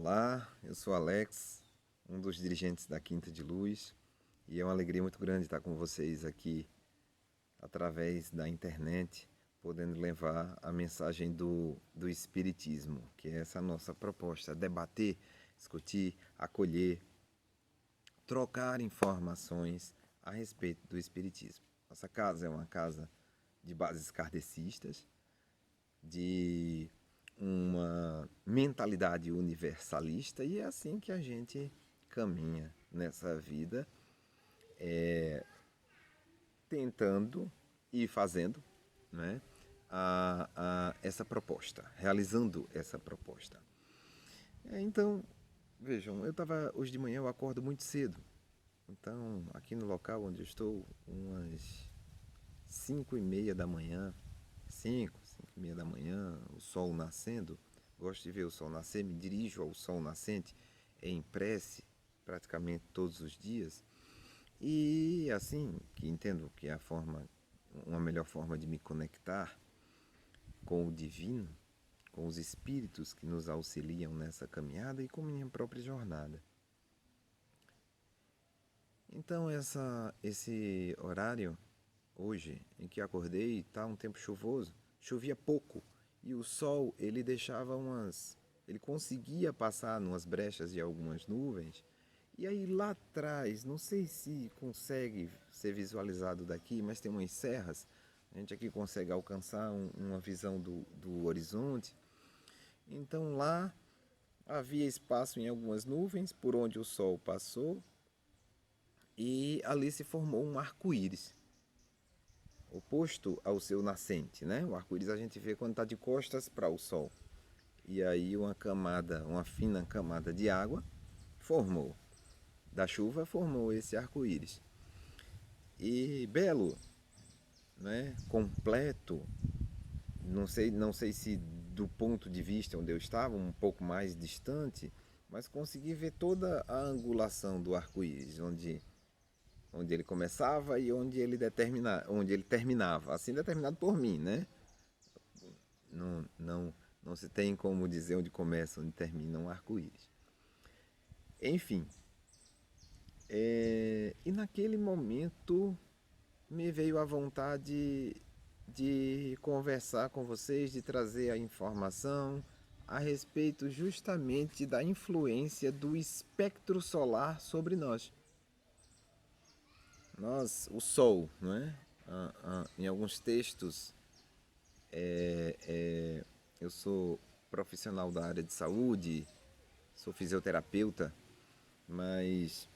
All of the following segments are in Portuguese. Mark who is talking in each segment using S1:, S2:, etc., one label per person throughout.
S1: Olá, eu sou Alex, um dos dirigentes da Quinta de Luz, e é uma alegria muito grande estar com vocês aqui através da internet, podendo levar a mensagem do Espiritismo, que é essa nossa proposta: debater, discutir, acolher, trocar informações a respeito do Espiritismo. Nossa casa é uma casa de bases kardecistas, de uma mentalidade universalista, e é assim que a gente caminha nessa vida, tentando e fazendo, né, essa proposta, realizando essa proposta. Então, vejam, hoje de manhã eu acordo muito cedo, então aqui no local onde eu estou, umas 5h30 da manhã, 5h30 da manhã, o sol nascendo. Gosto de ver o sol nascer, me dirijo ao sol nascente em prece praticamente todos os dias. E assim, que entendo que é uma melhor forma de me conectar com o divino, com os espíritos que nos auxiliam nessa caminhada e com minha própria jornada. Então esse horário hoje em que acordei está um tempo chuvoso, chovia pouco e o sol ele conseguia passar numas brechas de algumas nuvens. E aí lá atrás, não sei se consegue ser visualizado daqui, mas tem umas serras. A gente aqui consegue alcançar uma visão do horizonte. Então lá havia espaço em algumas nuvens por onde o sol passou e ali se formou um arco-íris, oposto ao seu nascente, né? O arco-íris a gente vê quando está de costas para o sol. E aí uma fina camada de água formou, da chuva formou esse arco-íris. E belo, né? Completo. Não sei se do ponto de vista onde eu estava, um pouco mais distante, mas consegui ver toda a angulação do arco-íris, onde ele começava e onde ele terminava, assim determinado por mim, né? Não se tem como dizer onde começa, onde termina um arco-íris. Enfim, e naquele momento me veio a vontade de conversar com vocês, de trazer a informação a respeito justamente da influência do espectro solar sobre nós. O Sol, não é? Em alguns textos, eu sou profissional da área de saúde, sou fisioterapeuta, mas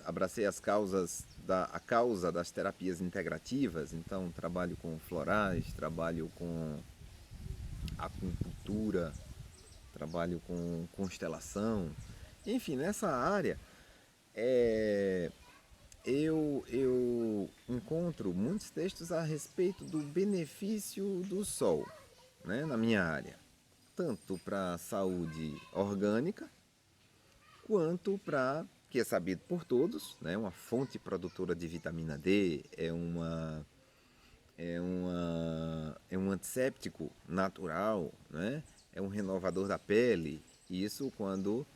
S1: abracei a causa das terapias integrativas. Então trabalho com florais, trabalho com acupuntura, trabalho com constelação. Enfim, nessa área eu encontro muitos textos a respeito do benefício do sol, né, na minha área, tanto para a saúde orgânica quanto para, que é sabido por todos, né, uma fonte produtora de vitamina D, é um antisséptico natural, né, é um renovador da pele, isso quando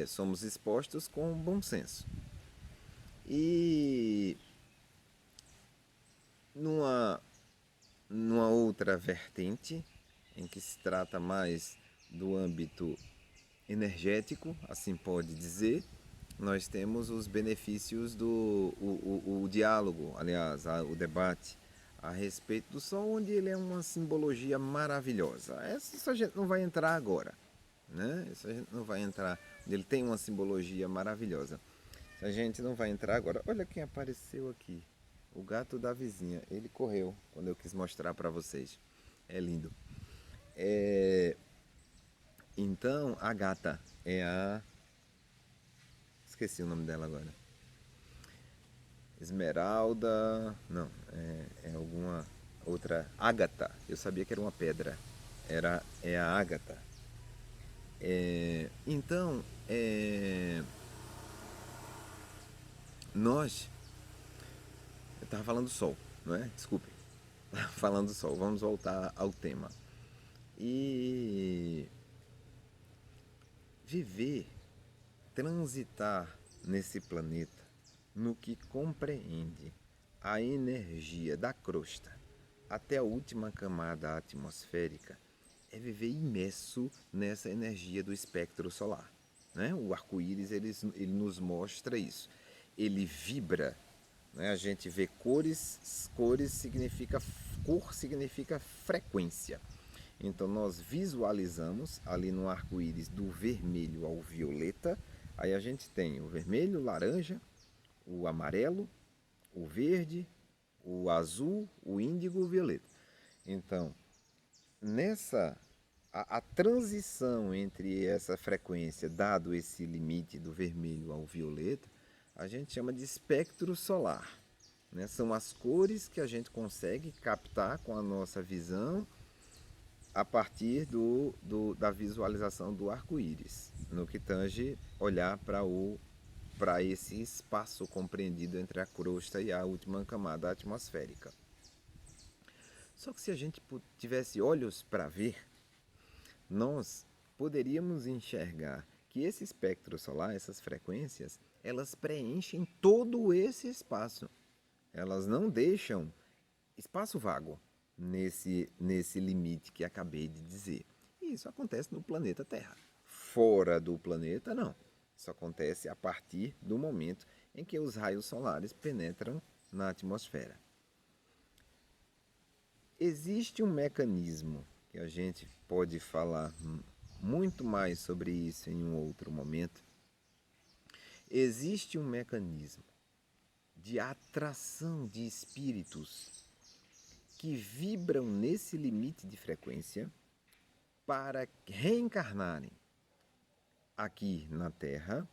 S1: somos expostos com bom senso. E numa, numa outra vertente, em que se trata mais do âmbito energético, assim pode dizer, nós temos os benefícios o diálogo, aliás, o debate a respeito do Sol, onde ele é uma simbologia maravilhosa. Isso a gente não vai entrar agora, né? Isso a gente não vai entrar. Ele tem uma simbologia maravilhosa. A gente não vai entrar agora. Olha quem apareceu aqui. O gato da vizinha. Ele correu quando eu quis mostrar para vocês. É lindo. Então, a gata é a... Esqueci o nome dela agora. Esmeralda... Não, é alguma outra... Ágata. Eu sabia que era uma pedra. É a Ágata. Então, nós... Eu estava falando do sol, não é? Desculpe. Falando do sol. Vamos voltar ao tema. E viver, transitar nesse planeta no que compreende a energia da crosta até a última camada atmosférica é viver imerso nessa energia do espectro solar. Né? O arco-íris ele nos mostra isso. Ele vibra, né? A gente vê cores, cor significa frequência. Então nós visualizamos ali no arco-íris do vermelho ao violeta. Aí a gente tem o vermelho, o laranja, o amarelo, o verde, o azul, o índigo e o violeta. Então, nessa a transição entre essa frequência, dado esse limite do vermelho ao violeta, a gente chama de espectro solar. Né? São as cores que a gente consegue captar com a nossa visão a partir da visualização do arco-íris, no que tange olhar para esse espaço compreendido entre a crosta e a última camada atmosférica. Só que se a gente tivesse olhos para ver, nós poderíamos enxergar que esse espectro solar, essas frequências, elas preenchem todo esse espaço. Elas não deixam espaço vago nesse limite que acabei de dizer. E isso acontece no planeta Terra. Fora do planeta, não. Isso acontece a partir do momento em que os raios solares penetram na atmosfera. Existe um mecanismo que a gente pode falar muito mais sobre isso em um outro momento. Existe um mecanismo de atração de espíritos que vibram nesse limite de frequência para reencarnarem aqui na Terra,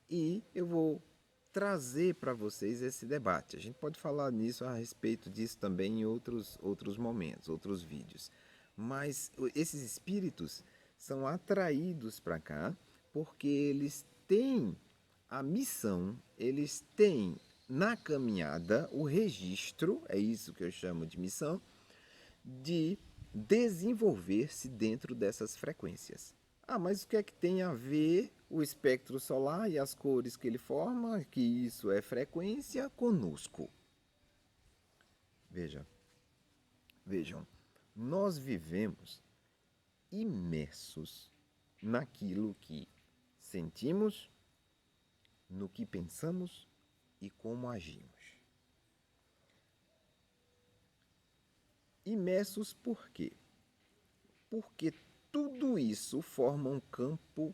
S1: e eu vou trazer para vocês esse debate. A gente pode falar nisso, a respeito disso também em outros momentos, outros vídeos. Mas esses espíritos são atraídos para cá porque eles têm a missão, eles têm na caminhada o registro, é isso que eu chamo de missão, de desenvolver-se dentro dessas frequências. Ah, mas o que é que tem a ver o espectro solar e as cores que ele forma, que isso é frequência, conosco? Vejam, nós vivemos imersos naquilo que sentimos, no que pensamos e como agimos. Imersos por quê? Porque tudo isso forma um campo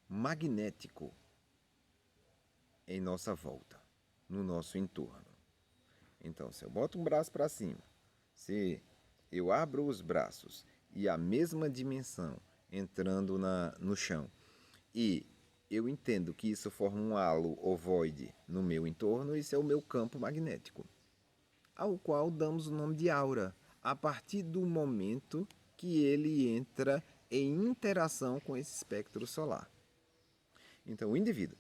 S1: magnético em nossa volta, no nosso entorno. Então, se eu boto um braço para cima, se eu abro os braços e a mesma dimensão entrando no chão, e eu entendo que isso forma um halo ovoide no meu entorno, isso é o meu campo magnético, ao qual damos o nome de aura, a partir do momento que ele entra em interação com esse espectro solar. Então, o indivíduo,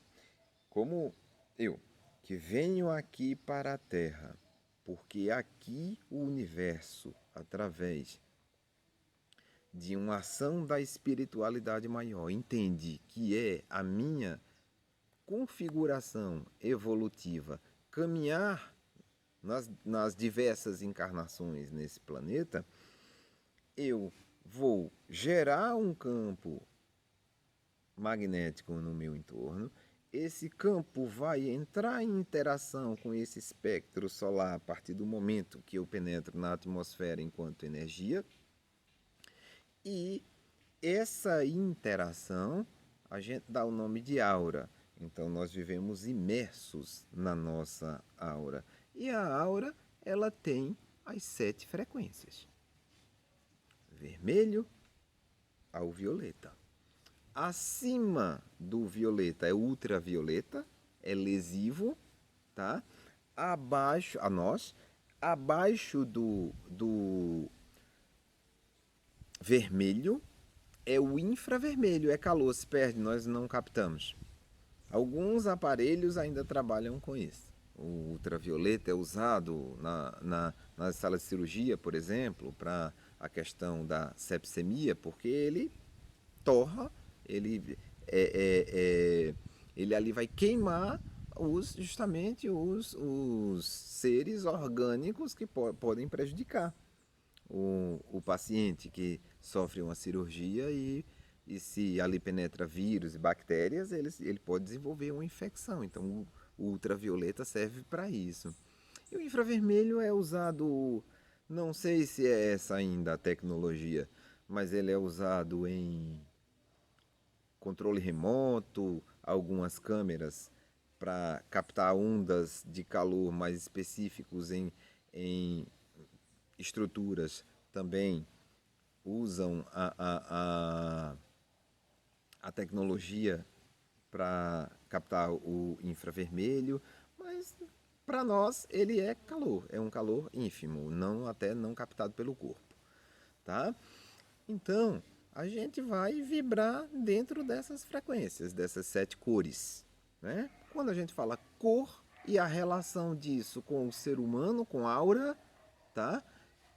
S1: como eu, que venho aqui para a Terra, porque aqui o universo, através de uma ação da espiritualidade maior, entende que é a minha configuração evolutiva caminhar nas diversas encarnações nesse planeta, eu vou gerar um campo magnético no meu entorno. Esse campo vai entrar em interação com esse espectro solar a partir do momento que eu penetro na atmosfera enquanto energia. E essa interação a gente dá o nome de aura. Então nós vivemos imersos na nossa aura. E a aura, ela tem as 7 frequências. Vermelho ao violeta. Acima do violeta é ultravioleta, é lesivo, tá? Abaixo do vermelho é o infravermelho, é calor, se perde, nós não captamos. Alguns aparelhos ainda trabalham com isso. O ultravioleta é usado nas salas de cirurgia, por exemplo, para a questão da sepsemia, porque ele torra, ele ele ali vai queimar justamente os seres orgânicos que podem prejudicar o paciente que sofre uma cirurgia e se ali penetra vírus e bactérias, ele pode desenvolver uma infecção. Então, o ultravioleta serve para isso. E o infravermelho é usado, não sei se é essa ainda a tecnologia, mas ele é usado em controle remoto, algumas câmeras para captar ondas de calor mais específicos em estruturas também usam a tecnologia para captar o infravermelho, mas para nós ele é calor, é um calor ínfimo, não até não captado pelo corpo, tá? Então, a gente vai vibrar dentro dessas frequências, dessas 7 cores, né? Quando a gente fala cor e a relação disso com o ser humano, com a aura, tá?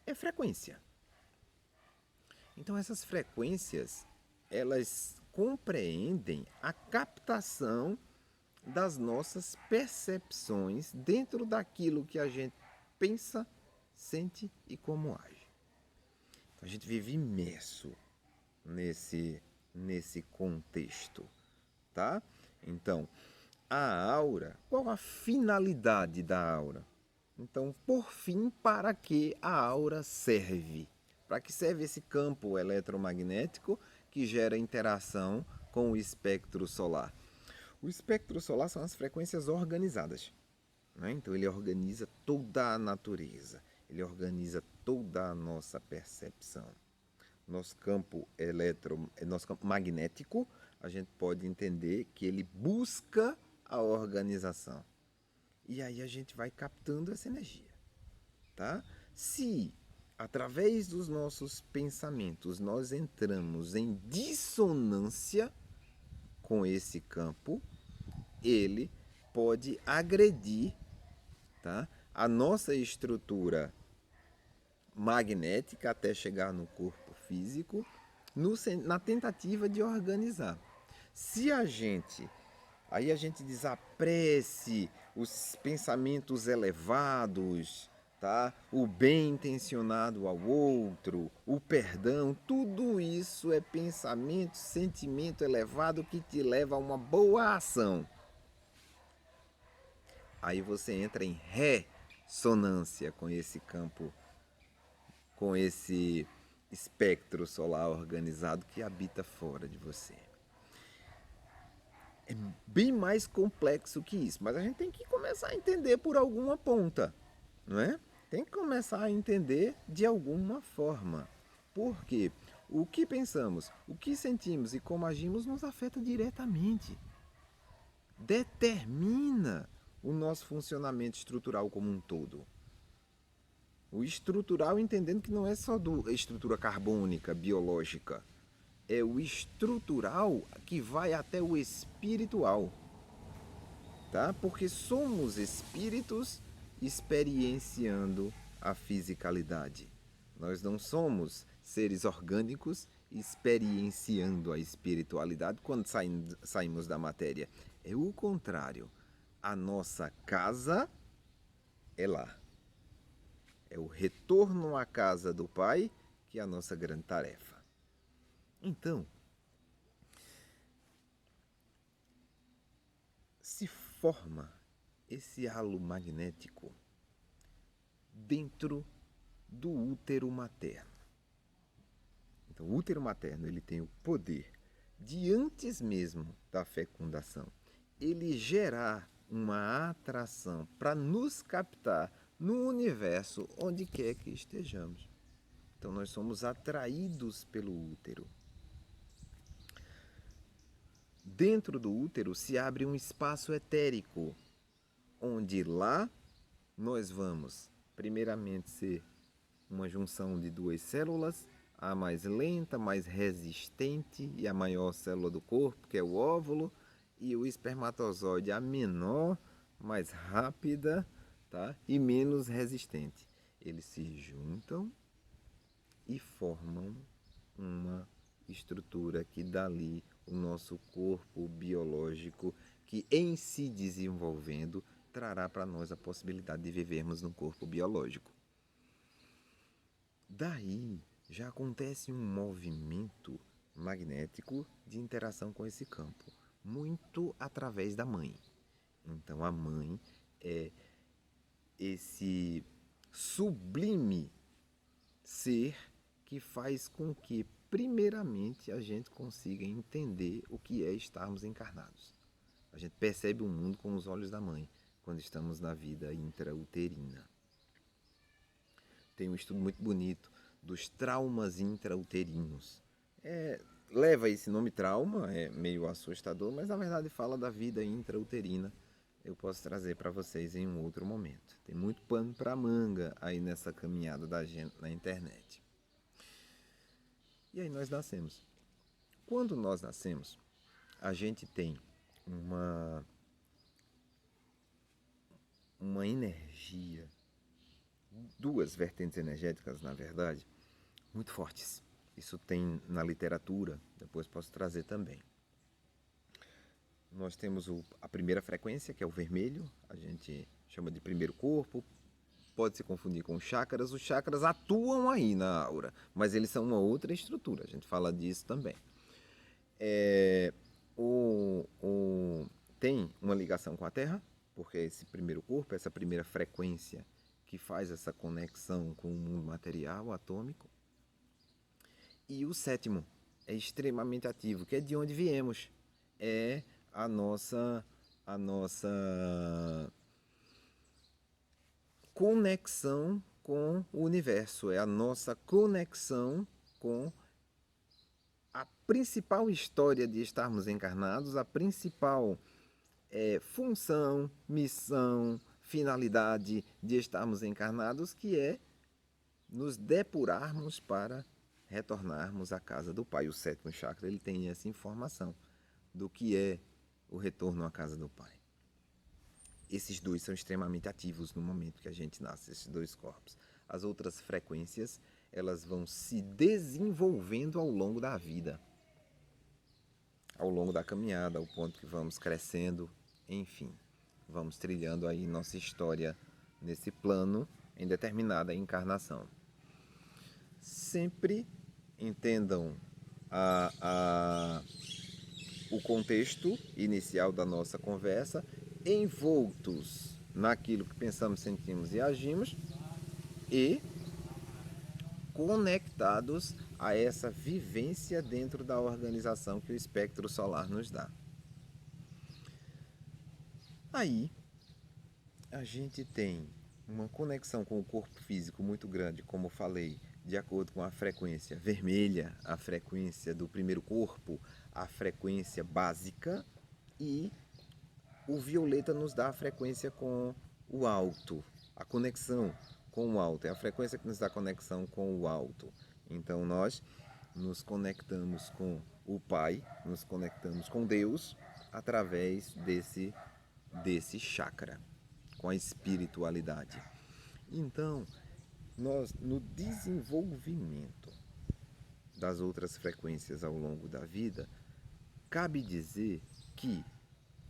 S1: É frequência. Então essas frequências, elas compreendem a captação das nossas percepções dentro daquilo que a gente pensa, sente e como age. Então, a gente vive imerso nesse contexto, tá? Então, a aura, qual a finalidade da aura? Então, por fim, para que a aura serve? Para que serve esse campo eletromagnético que gera interação com o espectro solar? O espectro solar são as frequências organizadas, né? Então, ele organiza toda a natureza, ele organiza toda a nossa percepção. Nosso campo nosso campo magnético, a gente pode entender que ele busca a organização. E aí a gente vai captando essa energia, tá? Se através dos nossos pensamentos nós entramos em dissonância com esse campo, ele pode agredir, tá? A nossa estrutura magnética até chegar no corpo físico, na tentativa de organizar. Se aí a gente desaprecie os pensamentos elevados, tá? O bem intencionado ao outro, o perdão, tudo isso é pensamento, sentimento elevado que te leva a uma boa ação. Aí você entra em ressonância com esse campo, com esse espectro solar organizado que habita fora de você. É bem mais complexo que isso, mas a gente tem que começar a entender por alguma ponta, não é? Tem que começar a entender de alguma forma. Porque o que pensamos, o que sentimos e como agimos nos afeta diretamente. Determina o nosso funcionamento estrutural como um todo. O estrutural entendendo que não é só do estrutura carbônica, biológica. É o estrutural que vai até o espiritual. Tá? Porque somos espíritos experienciando a fisicalidade. Nós não somos seres orgânicos experienciando a espiritualidade quando saímos da matéria. É o contrário. A nossa casa é lá. É o retorno à casa do Pai que é a nossa grande tarefa. Então, se forma esse halo magnético dentro do útero materno. Então, o útero materno ele tem o poder de, antes mesmo da fecundação, ele gerar uma atração para nos captar no universo onde quer que estejamos. Então, nós somos atraídos pelo útero. Dentro do útero se abre um espaço etérico, onde lá nós vamos, primeiramente, ser uma junção de duas células, a mais lenta, mais resistente e a maior célula do corpo, que é o óvulo, e o espermatozoide, a menor, mais rápida, tá? E menos resistente. Eles se juntam e formam uma estrutura que dali o nosso corpo biológico, que em se desenvolvendo, trará para nós a possibilidade de vivermos num corpo biológico. Daí já acontece um movimento magnético de interação com esse campo, muito através da mãe. Então a mãe é esse sublime ser que faz com que, primeiramente, a gente consiga entender o que é estarmos encarnados. A gente percebe o mundo com os olhos da mãe quando estamos na vida intrauterina. Tem um estudo muito bonito dos traumas intrauterinos. Leva esse nome trauma, é meio assustador, mas na verdade fala da vida intrauterina. Eu posso trazer para vocês em um outro momento. Tem muito pano para manga aí nessa caminhada da gente na internet. E aí nós nascemos. Quando nós nascemos, a gente tem uma energia, duas vertentes energéticas, na verdade, muito fortes. Isso tem na literatura, depois posso trazer também. Nós temos a primeira frequência, que é o vermelho, a gente chama de primeiro corpo, pode se confundir com chakras. Os chakras atuam aí na aura, mas eles são uma outra estrutura, a gente fala disso também. Tem uma ligação com a Terra, porque é esse primeiro corpo, essa primeira frequência que faz essa conexão com o mundo material, atômico. E o sétimo é extremamente ativo, que é de onde viemos. É a nossa conexão com o universo, é a nossa conexão com a principal história de estarmos encarnados, a principal função, missão, finalidade de estarmos encarnados, que é nos depurarmos para retornarmos à casa do Pai. O sétimo chakra ele tem essa informação do que é o retorno à casa do Pai. Esses dois são extremamente ativos no momento que a gente nasce, esses dois corpos. As outras frequências, elas vão se desenvolvendo ao longo da vida, ao longo da caminhada, ao ponto que vamos crescendo, enfim, vamos trilhando aí nossa história nesse plano em determinada encarnação. Sempre entendam o contexto inicial da nossa conversa, envoltos naquilo que pensamos, sentimos e agimos, e conectados a essa vivência dentro da organização que o espectro solar nos dá. Aí, a gente tem uma conexão com o corpo físico muito grande, como falei, de acordo com a frequência vermelha, a frequência do primeiro corpo, a frequência básica, e o violeta nos dá a frequência com o alto, a conexão com o alto, é a frequência que nos dá a conexão com o alto. Então nós nos conectamos com o Pai, nos conectamos com Deus através desse chakra, com a espiritualidade. Então, nós, no desenvolvimento das outras frequências ao longo da vida, cabe dizer que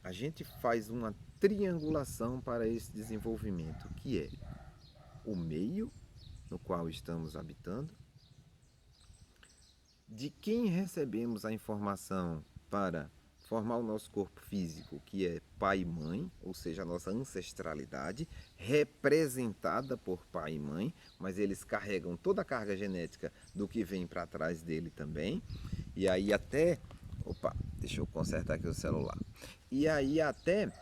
S1: a gente faz uma triangulação para esse desenvolvimento, que é o meio no qual estamos habitando, de quem recebemos a informação para formar o nosso corpo físico, que é pai e mãe, ou seja, a nossa ancestralidade, representada por pai e mãe, mas eles carregam toda a carga genética do que vem para trás dele também. E aí até... Opa, deixa eu consertar aqui o celular. E aí até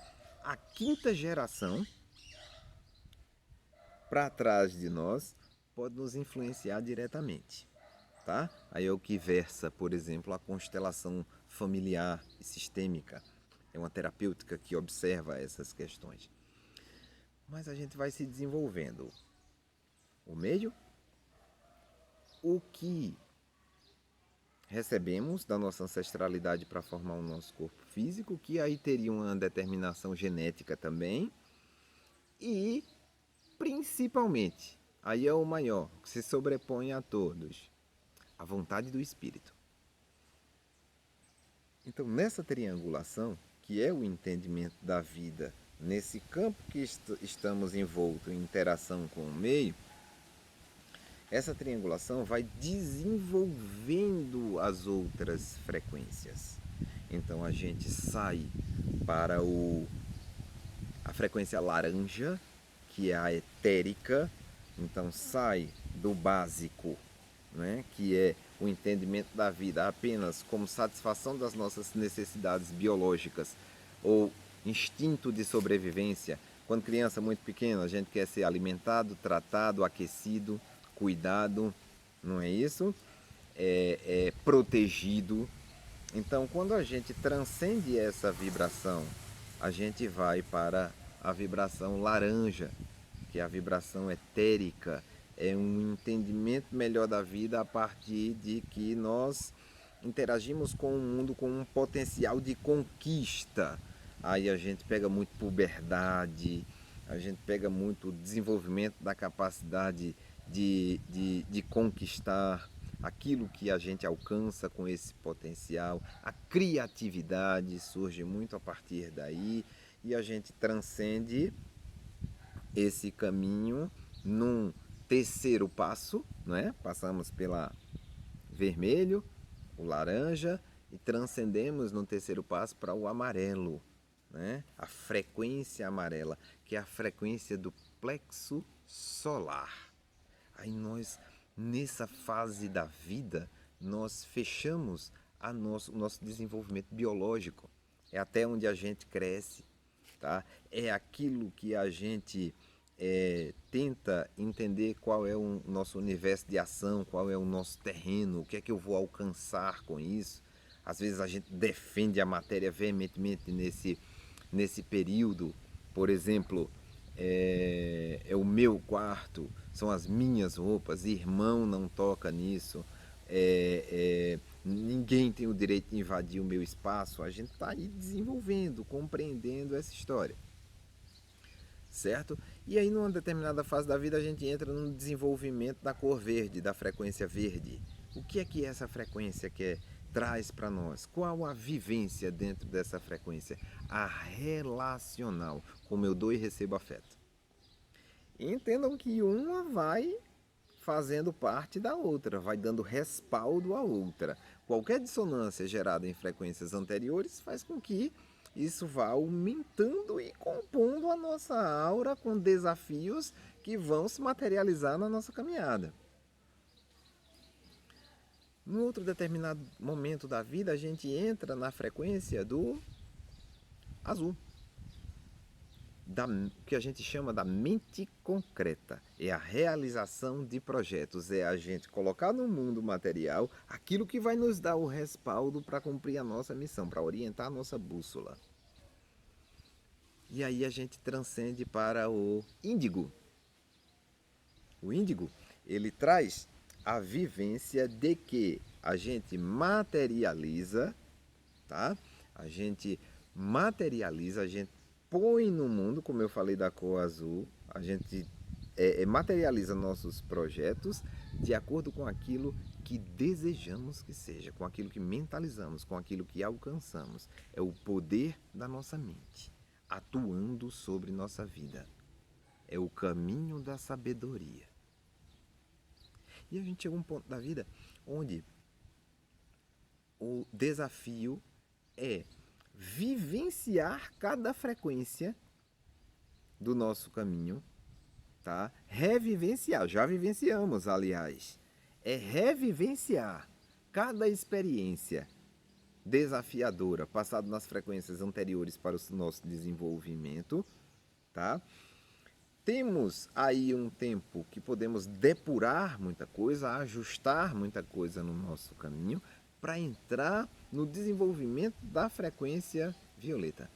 S1: a quinta geração para trás de nós pode nos influenciar diretamente. Tá? Aí é o que versa, por exemplo, a constelação familiar e sistêmica. É uma terapêutica que observa essas questões. Mas a gente vai se desenvolvendo. O meio, o que recebemos da nossa ancestralidade para formar o nosso corpo físico, que aí teria uma determinação genética também. E, principalmente, aí é o maior, que se sobrepõe a todos, a vontade do espírito. Então, nessa triangulação, que é o entendimento da vida, nesse campo que estamos envoltos em interação com o meio, essa triangulação vai desenvolvendo as outras frequências. Então a gente sai para a frequência laranja, que é a etérica, então sai do básico, né, que é o entendimento da vida apenas como satisfação das nossas necessidades biológicas ou instinto de sobrevivência. Quando criança muito pequena, a gente quer ser alimentado, tratado, aquecido, cuidado, não é isso? É protegido. Então, quando a gente transcende essa vibração, a gente vai para a vibração laranja, que é a vibração etérica, é um entendimento melhor da vida a partir de que nós interagimos com o mundo com um potencial de conquista. Aí a gente pega muito puberdade, a gente pega muito desenvolvimento da capacidade de conquistar aquilo que a gente alcança com esse potencial. A criatividade surge muito a partir daí e a gente transcende esse caminho num terceiro passo, né? Passamos pela vermelho, o laranja e transcendemos no terceiro passo para o amarelo, né? A frequência amarela, que é a frequência do plexo solar. Aí nós, nessa fase da vida, nós fechamos o nosso desenvolvimento biológico. É até onde a gente cresce, tá? É aquilo que a gente tenta entender qual é o nosso universo de ação, qual é o nosso terreno, o que é que eu vou alcançar com isso. Às vezes a gente defende a matéria veementemente nesse período. Por exemplo, é o meu quarto, são as minhas roupas, irmão não toca nisso, ninguém tem o direito de invadir o meu espaço. A gente está aí desenvolvendo, compreendendo essa história, certo? E aí, numa determinada fase da vida, a gente entra no desenvolvimento da cor verde, da frequência verde. O que é essa frequência traz para nós? Qual a vivência dentro dessa frequência? A relacional, como eu dou e recebo afeto. E entendam que uma vai fazendo parte da outra, vai dando respaldo à outra. Qualquer dissonância gerada em frequências anteriores faz com que isso vá aumentando e compondo a nossa aura com desafios que vão se materializar na nossa caminhada. Num outro determinado momento da vida, a gente entra na frequência do azul, que a gente chama da mente concreta. É a realização de projetos, é a gente colocar no mundo material aquilo que vai nos dar o respaldo para cumprir a nossa missão, para orientar a nossa bússola. E aí a gente transcende para o índigo. O índigo, ele traz a vivência de que a gente materializa, tá? A gente materializa, a gente põe no mundo, como eu falei da cor azul, a gente materializa nossos projetos de acordo com aquilo que desejamos que seja, com aquilo que mentalizamos, com aquilo que alcançamos. É o poder da nossa mente atuando sobre nossa vida. É o caminho da sabedoria. E a gente chega a um ponto da vida onde o desafio é vivenciar cada frequência do nosso caminho, tá? Revivenciar, já vivenciamos, aliás. É revivenciar cada experiência desafiadora, passado nas frequências anteriores para o nosso desenvolvimento, tá? Temos aí um tempo que podemos depurar muita coisa, ajustar muita coisa no nosso caminho para entrar no desenvolvimento da frequência violeta,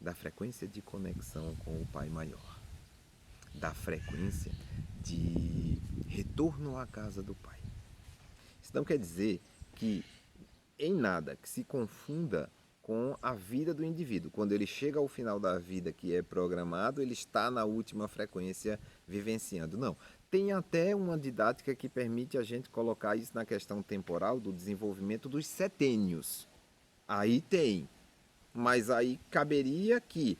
S1: da frequência de conexão com o Pai Maior, da frequência de retorno à casa do Pai. Isso não quer dizer que em nada que se confunda com a vida do indivíduo. Quando ele chega ao final da vida que é programado, ele está na última frequência vivenciando. Não. Tem até uma didática que permite a gente colocar isso na questão temporal do desenvolvimento dos setênios. Aí tem, mas aí caberia que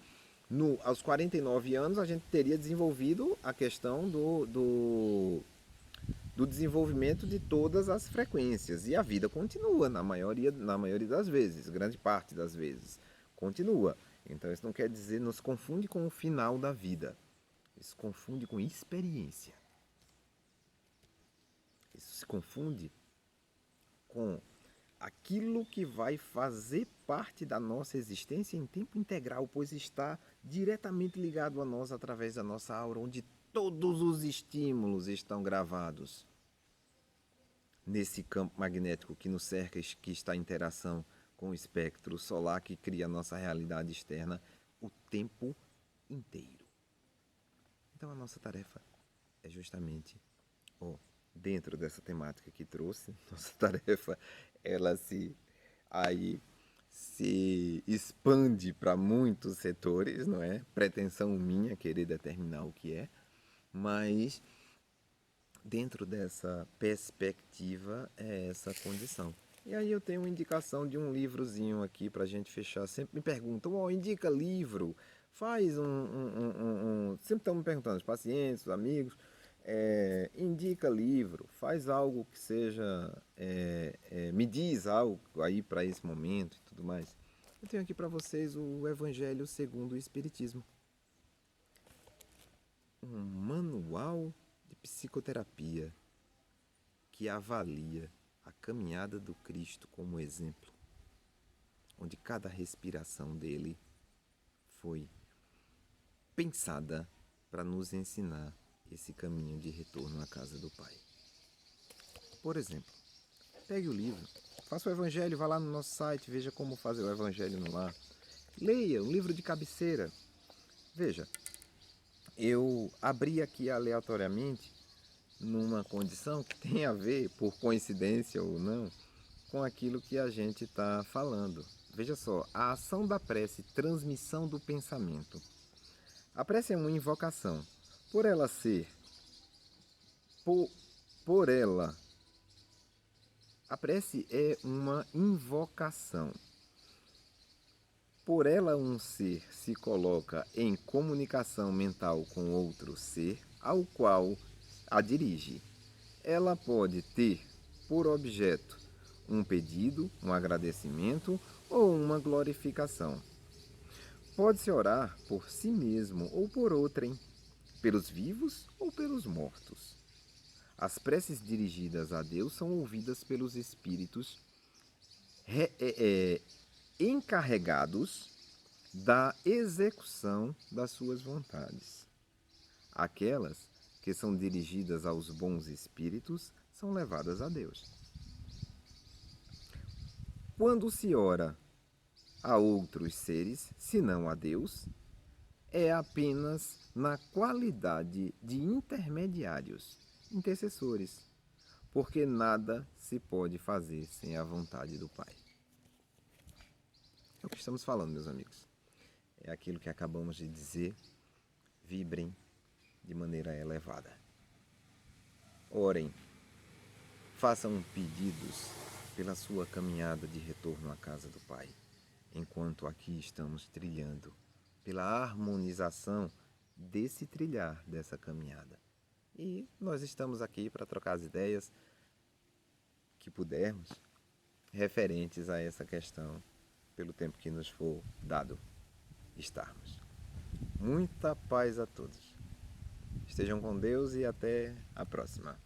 S1: aos 49 anos a gente teria desenvolvido a questão do desenvolvimento de todas as frequências. E a vida continua, na maioria das vezes, grande parte das vezes. Continua. Então isso não quer dizer, não se confunde com o final da vida. Isso se confunde com experiência. Isso se confunde com aquilo que vai fazer parte da nossa existência em tempo integral, pois está diretamente ligado a nós através da nossa aura, onde todos os estímulos estão gravados nesse campo magnético que nos cerca, que está em interação com o espectro solar que cria a nossa realidade externa o tempo inteiro. Então a nossa tarefa é justamente, dentro dessa temática que trouxe, nossa tarefa ela se expande para muitos setores, não é? Pretensão minha querer determinar o que é, mas dentro dessa perspectiva é essa condição. E aí eu tenho uma indicação de um livrozinho aqui para a gente fechar. Sempre me perguntam, indica livro, faz sempre estão me perguntando, os pacientes, os amigos, indica livro, faz algo que seja, me diz algo aí para esse momento e tudo mais. Eu tenho aqui para vocês o Evangelho segundo o Espiritismo. Um manual de psicoterapia que avalia a caminhada do Cristo como exemplo, onde cada respiração dele foi pensada para nos ensinar esse caminho de retorno à casa do Pai. Por exemplo, pegue o livro, faça o Evangelho, vá lá no nosso site, veja como fazer o Evangelho no lar. Leia um livro de cabeceira. Veja, eu abri aqui aleatoriamente numa condição que tem a ver, por coincidência ou não, com aquilo que a gente está falando. Veja só, a ação da prece, transmissão do pensamento. A prece é uma invocação. Por ela ser, por ela, a prece é uma invocação. Por ela, um ser se coloca em comunicação mental com outro ser, ao qual a dirige. Ela pode ter por objeto um pedido, um agradecimento ou uma glorificação. Pode-se orar por si mesmo ou por outrem, pelos vivos ou pelos mortos. As preces dirigidas a Deus são ouvidas pelos espíritos encarregados da execução das suas vontades. Aquelas que são dirigidas aos bons espíritos são levadas a Deus. Quando se ora a outros seres, senão a Deus, é apenas na qualidade de intermediários, intercessores, porque nada se pode fazer sem a vontade do Pai. É o que estamos falando, meus amigos. É aquilo que acabamos de dizer. Vibrem de maneira elevada. Orem, façam pedidos pela sua caminhada de retorno à casa do Pai, enquanto aqui estamos trilhando pela harmonização desse trilhar dessa caminhada. E nós estamos aqui para trocar as ideias que pudermos referentes a essa questão pelo tempo que nos for dado estarmos. Muita paz a todos. Estejam com Deus e até a próxima.